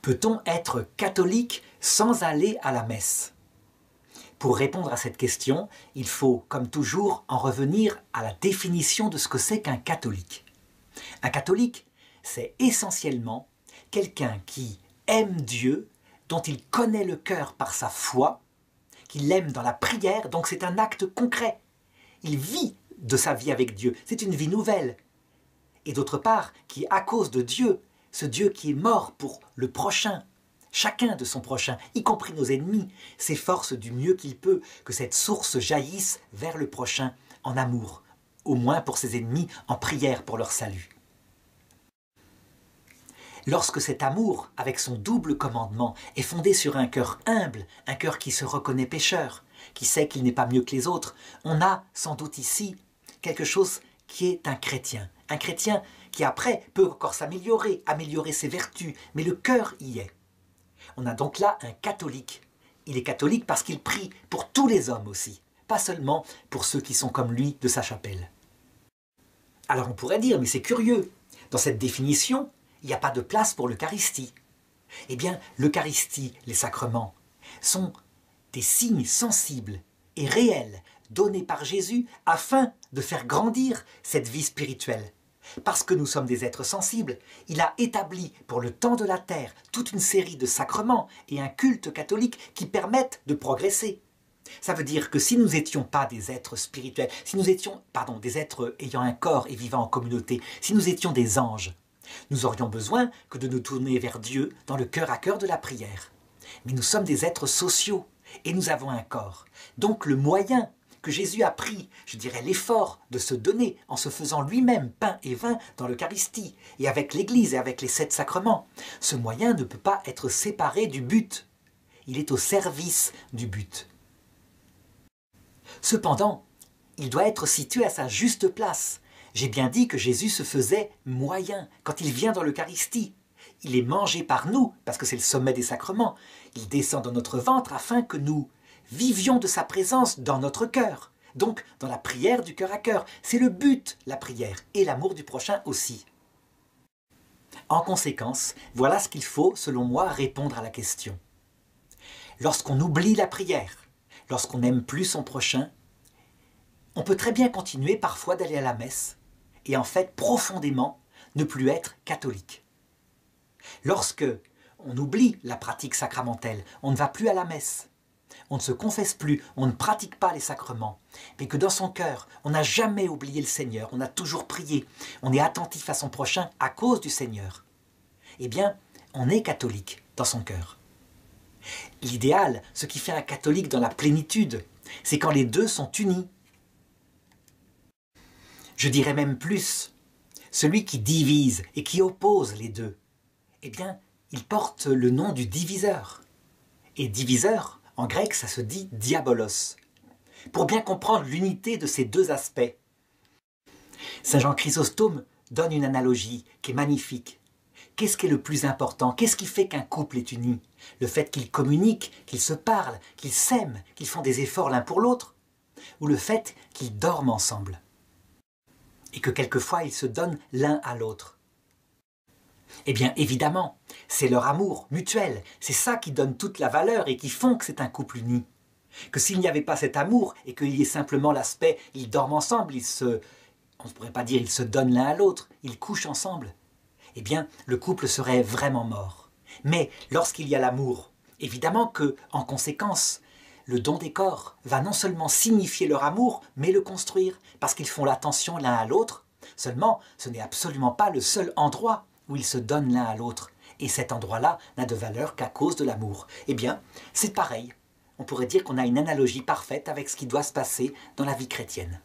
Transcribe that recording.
Peut-on être catholique sans aller à la messe? Pour répondre à cette question, il faut, comme toujours, en revenir à la définition de ce que c'est qu'un catholique. Un catholique, c'est essentiellement quelqu'un qui aime Dieu, dont il connaît le cœur par sa foi, qu'il l'aime dans la prière, donc c'est un acte concret. Il vit de sa vie avec Dieu, c'est une vie nouvelle. Et d'autre part, qui à cause de Dieu, ce Dieu qui est mort pour le prochain, chacun de son prochain, y compris nos ennemis, s'efforce du mieux qu'il peut que cette source jaillisse vers le prochain en amour, au moins pour ses ennemis, en prière pour leur salut. Lorsque cet amour, avec son double commandement, est fondé sur un cœur humble, un cœur qui se reconnaît pécheur, qui sait qu'il n'est pas mieux que les autres, on a sans doute ici quelque chose qui est un chrétien qui après peut encore s'améliorer, améliorer ses vertus, mais le cœur y est. On a donc là un catholique. Il est catholique parce qu'il prie pour tous les hommes aussi, pas seulement pour ceux qui sont comme lui de sa chapelle. Alors on pourrait dire, mais c'est curieux, dans cette définition, il n'y a pas de place pour l'Eucharistie. Eh bien, l'Eucharistie, les sacrements, sont des signes sensibles et réels donnés par Jésus afin de faire grandir cette vie spirituelle. Parce que nous sommes des êtres sensibles, il a établi pour le temps de la terre toute une série de sacrements et un culte catholique qui permettent de progresser. Ça veut dire que si nous n'étions pas des êtres spirituels, si nous étions, des êtres ayant un corps et vivant en communauté, si nous étions des anges, nous aurions besoin que de nous tourner vers Dieu dans le cœur à cœur de la prière. Mais nous sommes des êtres sociaux et nous avons un corps. Donc le moyen que Jésus a pris, je dirais l'effort de se donner en se faisant lui-même pain et vin dans l'Eucharistie et avec l'Église et avec les 7 sacrements, ce moyen ne peut pas être séparé du but. Il est au service du but. Cependant, il doit être situé à sa juste place. J'ai bien dit que Jésus se faisait moyen quand il vient dans l'Eucharistie. Il est mangé par nous, parce que c'est le sommet des sacrements. Il descend dans notre ventre afin que nous vivions de sa présence dans notre cœur. Donc, dans la prière du cœur à cœur. C'est le but, la prière, et l'amour du prochain aussi. En conséquence, voilà ce qu'il faut, selon moi, répondre à la question. Lorsqu'on oublie la prière, lorsqu'on n'aime plus son prochain, on peut très bien continuer parfois d'aller à la messe, et en fait, profondément, ne plus être catholique. Lorsque on oublie la pratique sacramentelle, on ne va plus à la messe, on ne se confesse plus, on ne pratique pas les sacrements, mais que dans son cœur, on n'a jamais oublié le Seigneur, on a toujours prié, on est attentif à son prochain à cause du Seigneur. Eh bien, on est catholique dans son cœur. L'idéal, ce qui fait un catholique dans la plénitude, c'est quand les deux sont unis. Je dirais même plus, celui qui divise et qui oppose les deux, eh bien, il porte le nom du diviseur. Et diviseur, en grec, ça se dit diabolos. Pour bien comprendre l'unité de ces deux aspects, Saint Jean Chrysostome donne une analogie qui est magnifique. Qu'est-ce qui est le plus important? Qu'est-ce qui fait qu'un couple est uni? Le fait qu'ils communiquent, qu'ils se parlent, qu'ils s'aiment, qu'ils font des efforts l'un pour l'autre? Ou le fait qu'ils dorment ensemble? Et que quelquefois ils se donnent l'un à l'autre? Eh bien, évidemment, c'est leur amour mutuel. C'est ça qui donne toute la valeur et qui font que c'est un couple uni. Que s'il n'y avait pas cet amour et qu'il y ait simplement l'aspect « ils dorment ensemble », on ne pourrait pas dire « ils se donnent l'un à l'autre », ils couchent ensemble, eh bien, le couple serait vraiment mort. Mais lorsqu'il y a l'amour, évidemment que, en conséquence, le don des corps va non seulement signifier leur amour, mais le construire, parce qu'ils font l'attention l'un à l'autre. Seulement, ce n'est absolument pas le seul endroit où ils se donnent l'un à l'autre. Et cet endroit-là n'a de valeur qu'à cause de l'amour. Eh bien, c'est pareil. On pourrait dire qu'on a une analogie parfaite avec ce qui doit se passer dans la vie chrétienne.